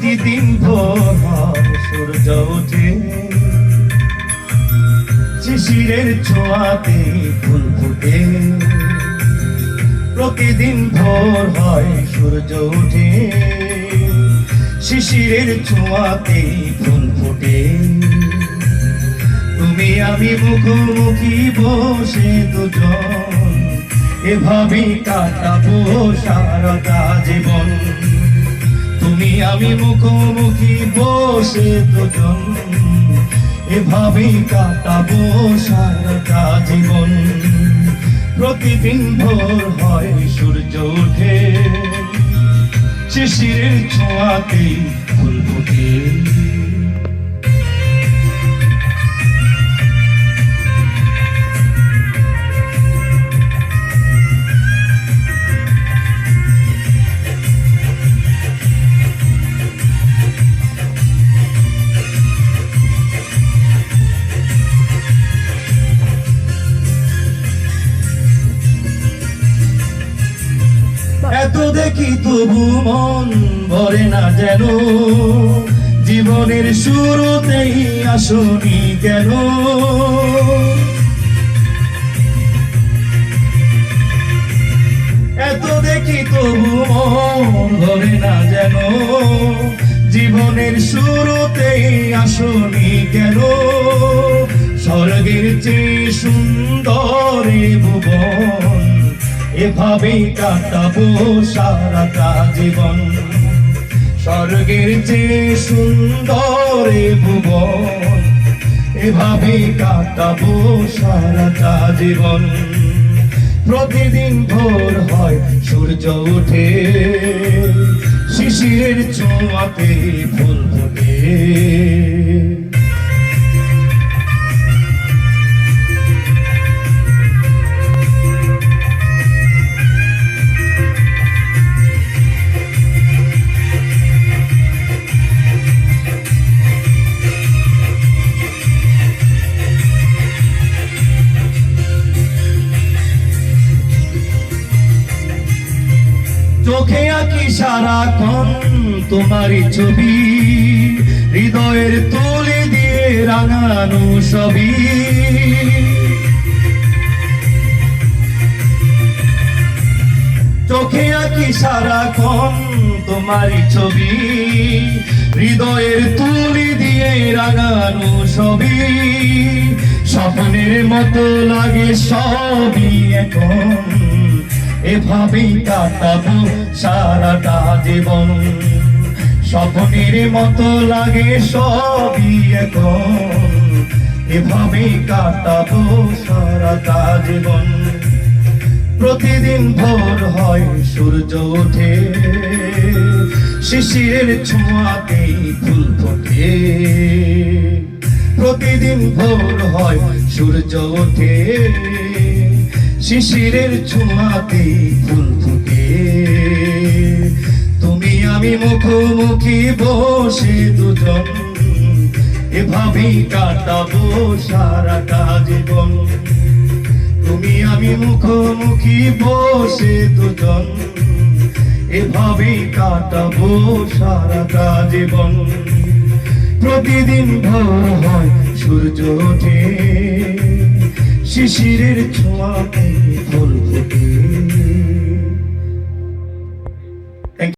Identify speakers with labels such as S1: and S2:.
S1: প্রতিদিন ভোর হয় সূর্য ওঠে, শিশিরের ছোঁয়াতে ফুল ফোটে। প্রতিদিন ভোর হয় সূর্য ওঠে, শিশিরের ছোঁয়াতে ফুল ফোটে। তুমি আমি মুখোমুখি বসে দুজন, এভাবেই কাটাবো সারাটা জীবন। তুমি আমি মুখোমুখি বসে দুজন, এভাবেই কাটাবো সারাটা জীবন। প্রতিদিন ভোর হয় সূর্য ওঠে, শিশিরের ছোঁয়াতে ফুল ফোটে। এত দেখি তবু মন ভরে না যেন, জীবনের শুরুতেই আসনি কেন। এত দেখি তবু মন ভরে না যেন, জীবনের শুরুতেই আসনি কেন। স্বর্গের চেয়ে সুন্দর ভুবন, এভাবেই কাটাবো সারাটা জীবন। স্বর্গের চেয়ে সুন্দর ভুবন, এভাবেই কাটাবো সারাটা জীবন। প্রতিদিন ভোর হয় সূর্য ওঠে, শিশিরের ছোঁয়াতে ফুল ফোটে। চোখে আঁকি সারাক্ষণ তোমারই ছবি, হৃদয়ের তুলি দিয়ে রাঙানো সবই। চোখে আঁকি সারাক্ষণ তোমারই ছবি, হৃদয়ের তুলি দিয়ে রাঙানো সবই। স্বপ্নের মতো লাগে সবই এখন, এভাবেই কাটাবো সারাটা জীবন। স্বপ্নের মতো লাগে সবই এখন, এভাবেই কাটাবো সারাটা জীবন। প্রতিদিন ভোর হয় সূর্য ওঠে, শিশিরের ছোঁয়াতে ফুল ফোটে। প্রতিদিন ভোর হয় সূর্য ওঠে, শিশিরের ছোঁয়াতে ফুল ফোটে। তুমি আমি মুখোমুখি বসে দুজন, এভাবেই কাটাবো সারাটা জীবন। তুমি আমি মুখোমুখি বসে দুজন, এভাবেই কাটাবো সারাটা জীবন। প্রতিদিন ভোর হয় সূর্য ওঠে, শিশিরের ছোঁয়াতে ফুল ফোটে।